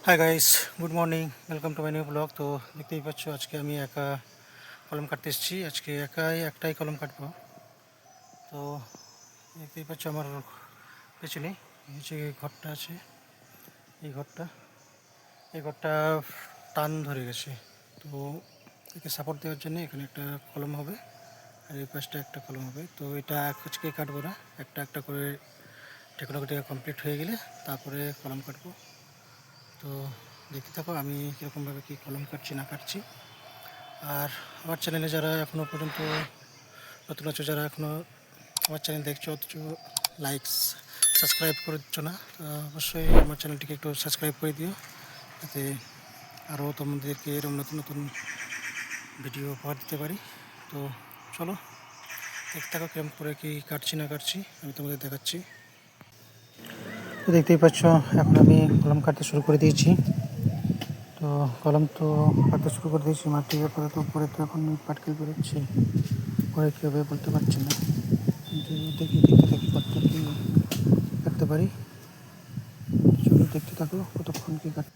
Hi guys, good morning, welcome to my new blog. তো দেখতেই পাচ্ছ আজকে আমি একা কলম কাটতে এসেছি। আজকে একটাই কলম কাটবো। তো দেখতেই পাচ্ছ আমার পেছনে এই যে ঘরটা আছে, এই ঘরটা এই ঘরটা টান ধরে গেছে। তো একে সাপোর্ট দেওয়ার জন্য এখানে একটা কলম হবে আর এই পাশটা একটা কলম হবে। তো এটা আজকে কাটবো না, একটা একটা করে টেকনোলজিটা কমপ্লিট হয়ে গেলে তারপরে কলম কাটবো। তো দেখতে থাকো আমি কীরকমভাবে কী কলম কাটছি না কাটছি। আর আমার চ্যানেলে যারা এখনও পর্যন্ত নতুন আছো, যারা এখনও আমার চ্যানেল দেখছো অথচ লাইকস সাবস্ক্রাইব করছো না, অবশ্যই আমার চ্যানেলটিকে একটু সাবস্ক্রাইব করে দিও, যাতে আরও তোমাদেরকে এরকম নতুন নতুন ভিডিও উপহার দিতে পারি। তো চলো দেখতে থাকো কিরকম করে কি কাটছি না কাটছি, আমি তোমাদের দেখাচ্ছি। তো দেখতেই পাচ্ছ এখন আমি কলম কাটতে শুরু করে দিয়েছি। তো কলম তো কাটতে শুরু করে দিয়েছি, মাটি আপাতত উপরে তো এখন পাটকেল বেরোচ্ছে, পরে কী হবে বলতে পারছি না, কিন্তু দেখতে থাকি কতটা কী কাটতে পারি। চলো দেখতে থাকো কতক্ষণ কী কাট।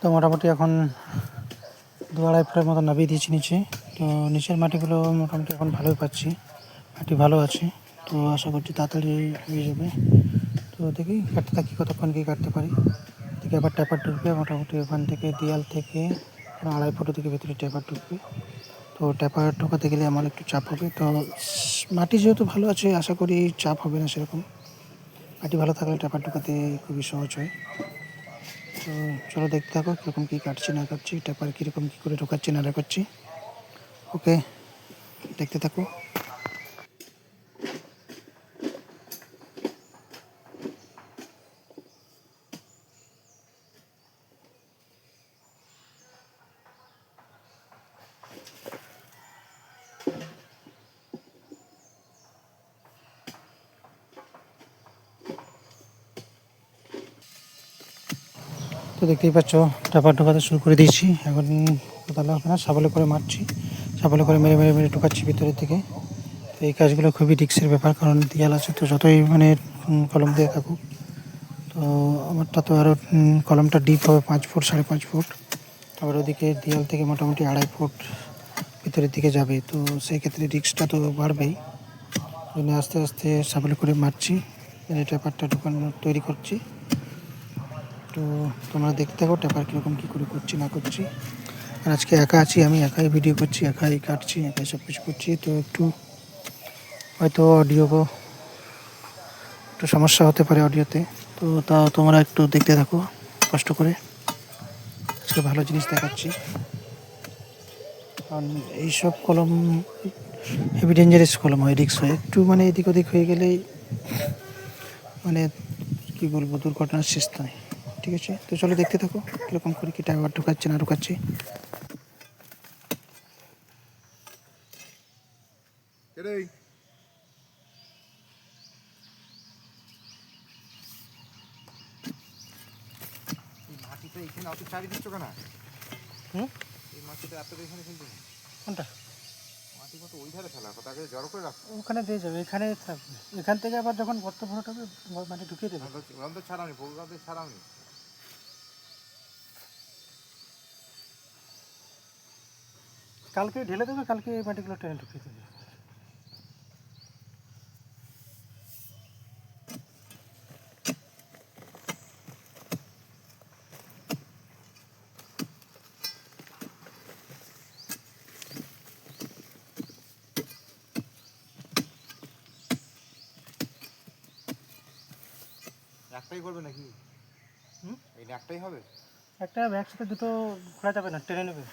তো মোটামুটি এখন 2-2.5 ফুটের মতো নামিয়ে দিয়েছি নিচে। তো নিচের মাটিগুলো মোটামুটি এখন ভালোই পাচ্ছি, মাটি ভালো আছে। তো আশা করছি তাড়াতাড়ি হয়ে যাবে। তো দেখি কাটতে থাকি কতক্ষণ কী কাটতে পারি। থেকে আবার ট্যাপার ঢুকবে, মোটামুটি ওখান থেকে দেয়াল থেকে 2.5 ফুট থেকে ভেতরে ট্যাপার ঢুকবে। তো ট্যাপার ঢোকাতে গেলে আমার একটু চাপ হবে। তো মাটি যেহেতু ভালো আছে আশা করি চাপ হবে না সেরকম। মাটি ভালো থাকলে ট্যাপার ঢোকাতে খুবই সহজ হয়। তো চলো দেখতে থাকো কীরকম কী কাটছি না কাটছি, ট্যাপার কীরকম কী করে ঢোকাচ্ছি না ঢোকাচ্ছি। ওকে, দেখতে থাকো। তো দেখতেই পাচ্ছ ট্যাপার ঢোকাতে শুরু করে দিয়েছি। এখন কোদালে হবে না, শাবলে করে মারছি, শাবলে করে মেরে মেরে মেরে ঢোকাচ্ছি ভিতরের দিকে। তো এই কাজগুলো খুবই রিস্কের ব্যাপার, কারণ দেয়াল আছে তো যতই কলম দিয়ে থাকুক। তো আমারটা তো আরও কলমটা ডিপ হবে 5 ফুট 5.5 ফুট, আবার ওদিকে দেয়াল থেকে মোটামুটি 2.5 ফুট ভিতরের দিকে যাবে। তো সেই ক্ষেত্রে রিস্কটা তো বাড়বেই। আস্তে আস্তে শাবলে করে মারছি, ট্যাপারটা ঢোকানো তৈরি করছি। তো তোমরা দেখতে থাকো ট্যাপার কীরকম কী করে করছি না করছি। আর আজকে একা আছি, আমি একাই ভিডিও করছি, একাই কাটছি, একাই সব কিছু করছি। তো একটু হয়তো অডিও একটু সমস্যা হতে পারে অডিওতে। তো তা তোমরা একটু দেখতে থাকো কষ্ট করে, আজকে ভালো জিনিস দেখাচ্ছি। কারণ এইসব কলম হেভি ডেঞ্জারাস কলম হয়, রিস্ক হয় একটু, এদিক ওদিক হয়ে গেলেই কী বলবো, দুর্ঘটনার শেষ নয়। ঠিক আছে, তো চলো দেখতে থাকো কীরকম করে কী টাইমার ঢুকাচ্ছি না ঢুকাচ্ছি। মাটিটা এখানে অত চারি দিচ্ছ কেন? এই মাটিটা এত এখানে ফেলছো? কোনটা মাটি মতো ওই ধারে ফেলা কথা, আগে জড়ো করে রাখো। ওখানে দিয়ে যাবে, এখানে থাকবে, এখান থেকে আবার যখন গর্ত ভরাট হবে মাটি ঢুকিয়ে দেবে। ওখান তো ছাড়াওনি, ভোগাতে ছাড়াওনি। কালকে ঢেলে দেবে, কালকে এই মাটিগুলো টেনে ঢুকিয়ে দেবে। একটাই করবে নাকি? এই একটাই হবে? একটা একসাথে দুটো খোলা যাবে না, টেনে নেবে।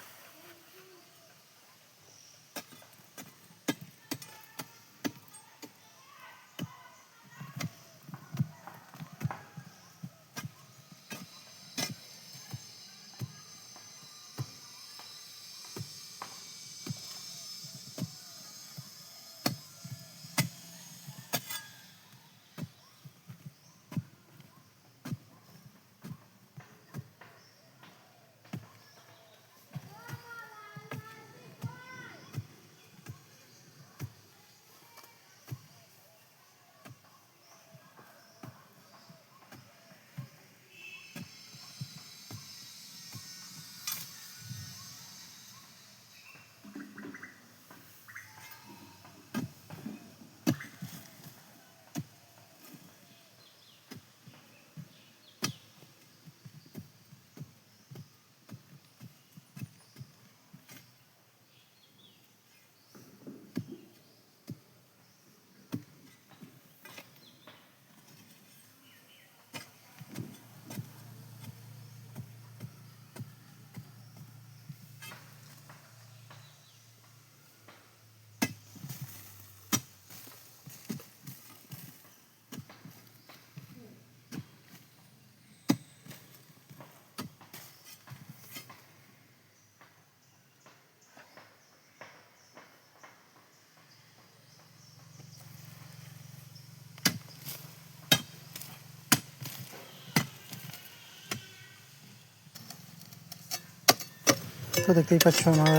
তো দেখতেই পাচ্ছ আমার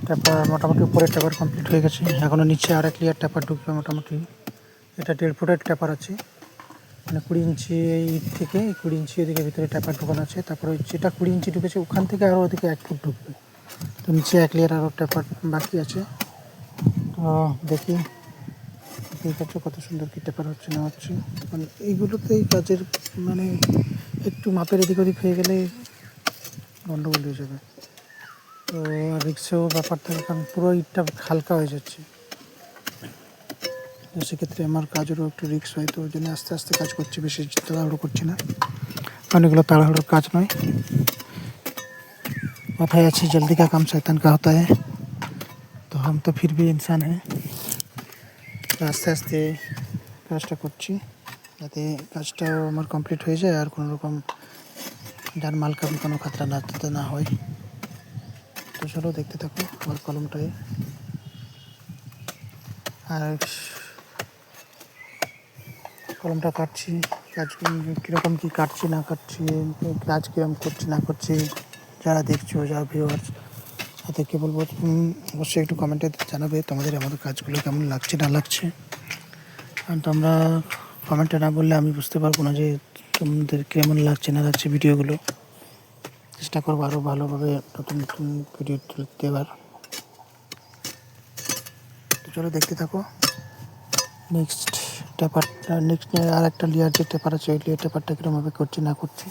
ট্যাপার মোটামুটি উপরের ট্যাপার কমপ্লিট হয়ে গেছে। এখনও নিচে আর এক লেয়ার ট্যাপার ঢুকবে মোটামুটি। এটা 1.5 ফুটের ট্যাপার আছে, মানে 20 ইঞ্চি এই থেকে 20 ইঞ্চি ওদিকে ভিতরে ট্যাপার ঢোকানো আছে। তারপরে যেটা 20 ইঞ্চি ঢুকেছে ওখান থেকে আরও ওদিকে 1 ফুট ঢুকবে। তো নিচে 1 লেয়ার আরও ট্যাপার বাকি আছে। তো দেখি দেখতেই পাচ্ছ কত সুন্দর কি ট্যাপার হচ্ছে না হচ্ছে। মানে এইগুলোতেই কাজের মানে একটু মাপের এদিক ওদিক হয়ে গেলে গন্ডগোল হয়ে যাবে। তো রিক্সেও ব্যাপার থাকে, কারণ পুরো ইটটা হালকা হয়ে যাচ্ছে। তো সেক্ষেত্রে আমার কাজেরও একটু রিক্স হয়, তো ওই জন্য আস্তে আস্তে কাজ করছি, বেশি তাড়াহুড়ো করছি না, কারণ এগুলো তাড়াহুড়োর কাজ নয়। কথায় আছে জলদি কা কাম শয়তান কা হতা হ্যায়, তো হাম তো ফির ভি ইনসান হ্যায়। আস্তে আস্তে কাজটা করছি যাতে কাজটাও আমার কমপ্লিট হয়ে যায় আর কোনো রকম যার মাল কাবি কোনো খাতরা না হয়। তো চলো দেখতে থাকো আমার কলমটায়। আর কলমটা কাটছি, কাজ কীরকম কী কাটছি না কাটছি, কাজ কীরকম করছি না করছি, যারা দেখছো যারা ভিউয়ার্স তাদেরকে বলবো অবশ্যই একটু কমেন্টে জানাবে তোমাদের আমাদের কাজগুলো কেমন লাগছে না লাগছে। কারণ তোমরা কমেন্টে না বললে আমি বুঝতে পারবো না যে তোমাদের কেমন লাগছে না লাগছে ভিডিওগুলো। চেষ্টা করবো আরও ভালোভাবে নতুন নতুন ভিডিও দেওয়ার। তো চলো দেখতে থাকো নেক্সট টেপারটা। নেক্সট আর একটা লেয়ার যে টেপার আছে ওই লেয়ার টেপারটা কীরকমভাবে করছি না করছি।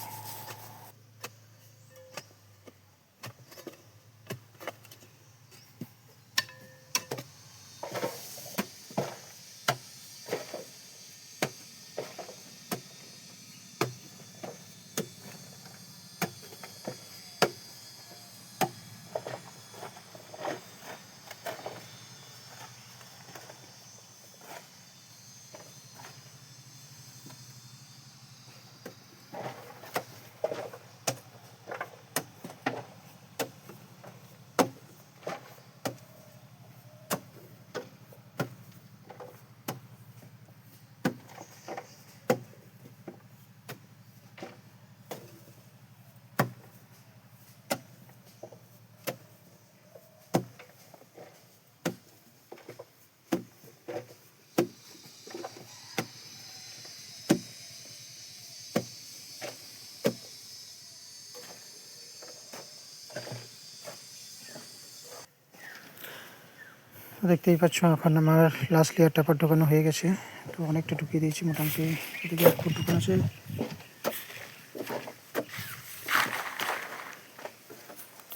দেখতেই পাচ্ছ এখন আমার লাস্ট লেয়ার টেপার ঢোকানো হয়ে গেছে। তো অনেকটা ঢুকিয়ে দিয়েছি, মোটামুটি এদিকে 1 ফুট ঢুকানো আছে।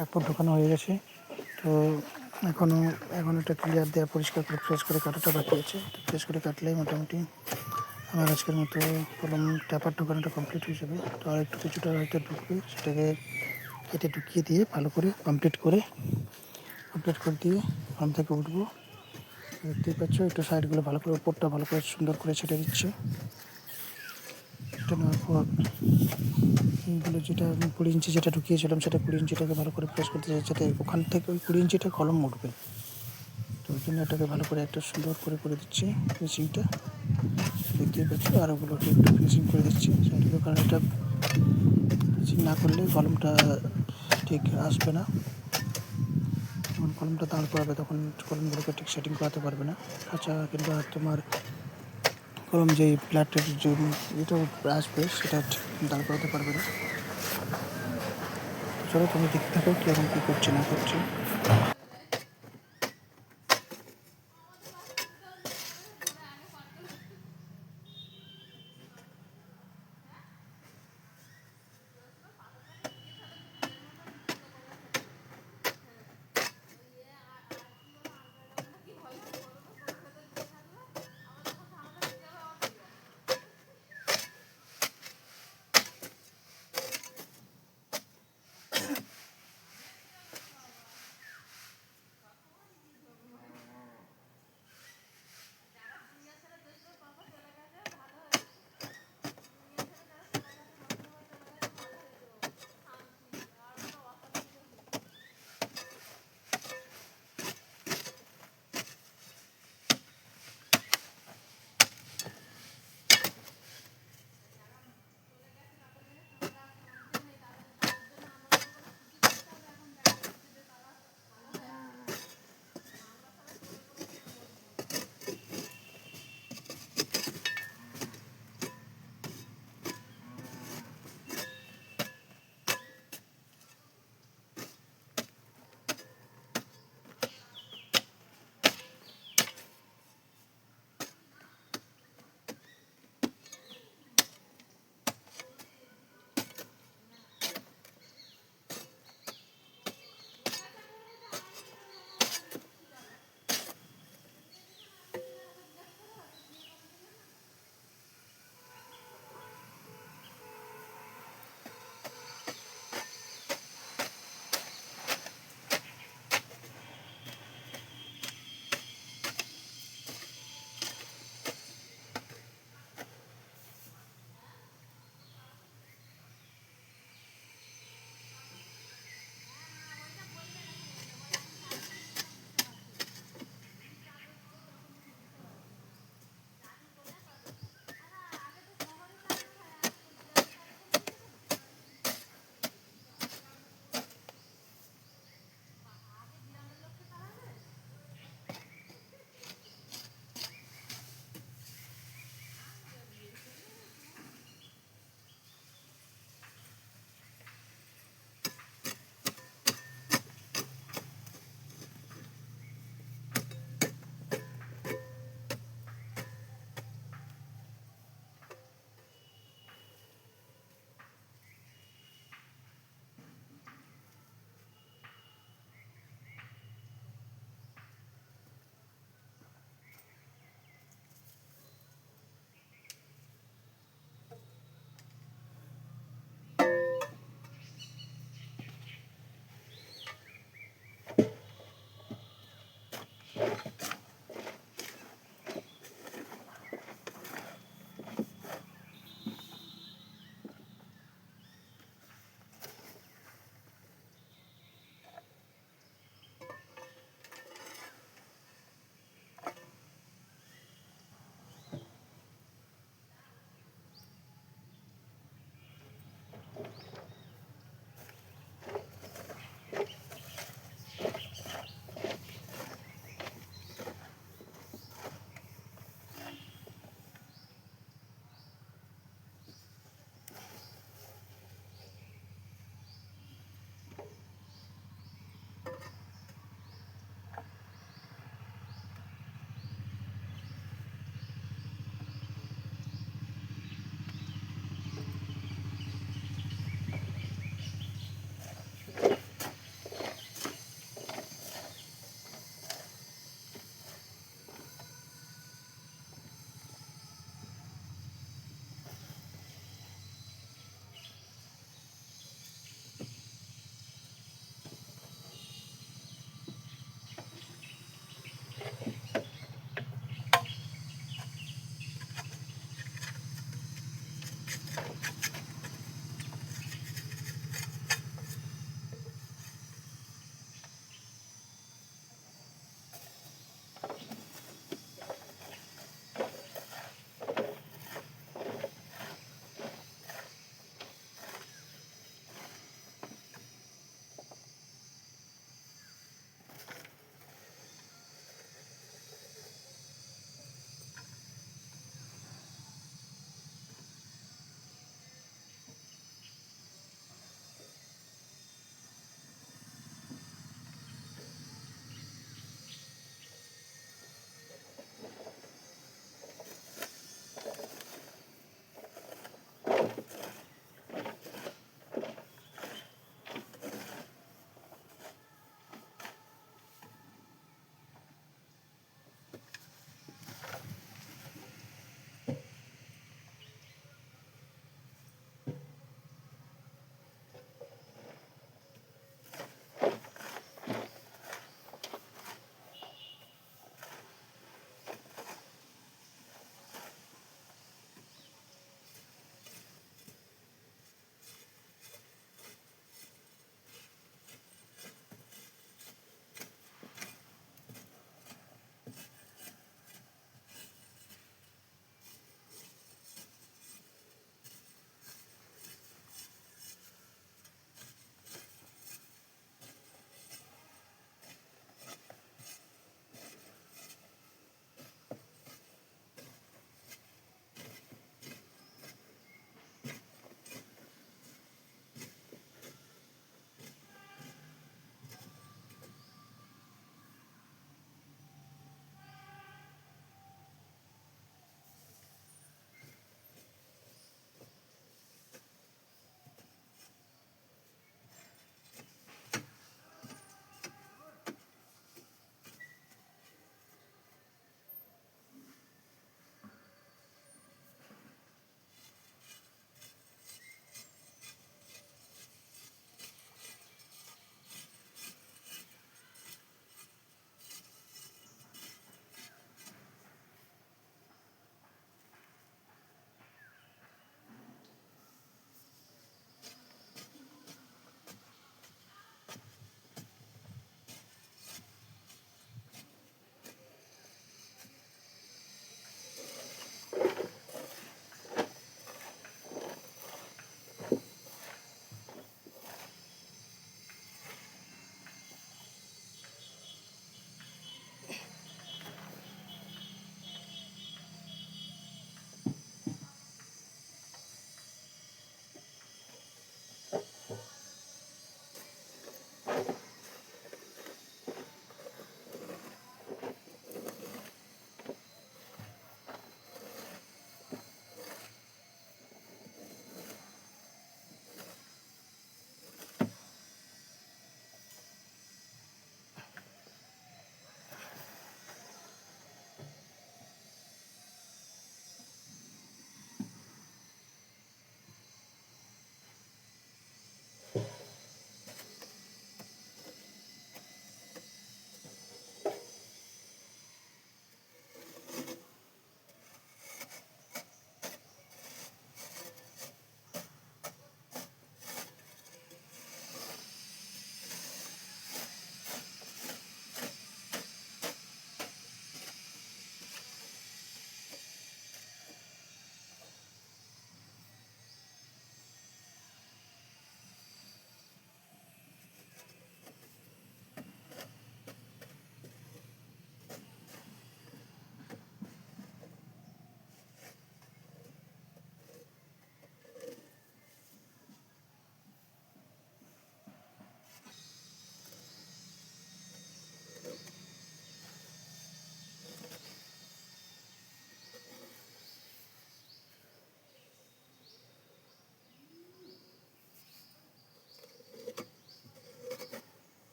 1 ফুট ঢোকানো হয়ে গেছে। তো এখন একটা ক্লিয়ার দেওয়া পরিষ্কার করে ফ্রেশ করে কাটাটা বাকি আছে। তো ফ্রেশ করে কাটলেই মোটামুটি আমার আজকের মতো কলম টেপার ঢোকানোটা কমপ্লিট হয়ে যাবে। তো আর একটু কিছুটা হয়তো ঢুকবে, সেটাকে কেটে ঢুকিয়ে দিয়ে ভালো করে কমপ্লিট করে দিয়ে কলম থেকে উঠবো। দেখতেই পাচ্ছ একটু সাইডগুলো ভালো করে, উপরটা ভালো করে সুন্দর করে ছেটে দিচ্ছে। এটা নেওয়ার পর এইগুলো যেটা আমি 20 ইঞ্চি যেটা ঢুকিয়েছিলাম সেটা 20 ইঞ্চিটাকে ভালো করে প্রেস করতে চাই, যাতে ওখান থেকে ওই 20 ইঞ্চিটা কলম উঠবে। তো ওই জন্য এটাকে ভালো করে একটা সুন্দর করে দিচ্ছি ফিনিশিংটা। দেখতেই পাচ্ছ আর ওগুলোকে একটু ফিনিশিং করে দিচ্ছি সাইডগুলো, কারণ এটা ফিনিশিং না করলে কলমটা ঠিক আসবে না। যখন কলমটা দাঁড় করাবে তখন কলমগুলোকে ঠিক সেটিং করাতে পারবে না। কাঁচা কিংবা তোমার কলম যেই ফ্ল্যাটের যে এটা আসবে সেটা ঠিক দাঁড় করাতে পারবে না। চলো তুমি দেখতে থাকো কীরকম কী করছে না করছে।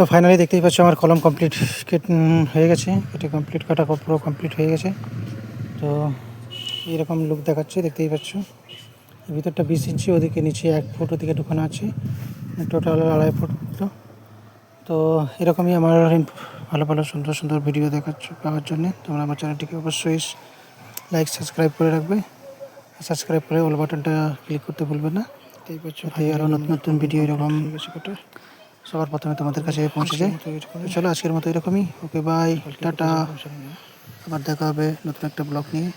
তো ফাইনালি দেখতেই পাচ্ছ আমার কলম কমপ্লিট হয়ে গেছে, এটা কমপ্লিট কাটা পুরো কমপ্লিট হয়ে গেছে। তো এইরকম লুক দেখাচ্ছে, দেখতেই পাচ্ছ। এর ভিতরটা 20 ইঞ্চি, ওদিকে নিচে 1 ফুট ওদিকে ঢুকানো আছে, টোটাল 2.5 ফুট। তো এরকমই আমার ভালো ভালো সুন্দর সুন্দর ভিডিও পাওয়ার জন্য তোমরা আমার চ্যানেলটিকে অবশ্যই লাইক সাবস্ক্রাইব করে রাখবে। সাবস্ক্রাইব করে অল বাটনটা ক্লিক করতে ভুলবে না। এই পাচ্ছ তাই আরও নতুন নতুন ভিডিও এরকম সবার প্রথমে তোমাদের কাছে পৌঁছে যায়। তো চলো আজকের মতো এরকমই, ওকে বাই, টাটা। আবার দেখা হবে নতুন একটা ব্লগ নিয়ে।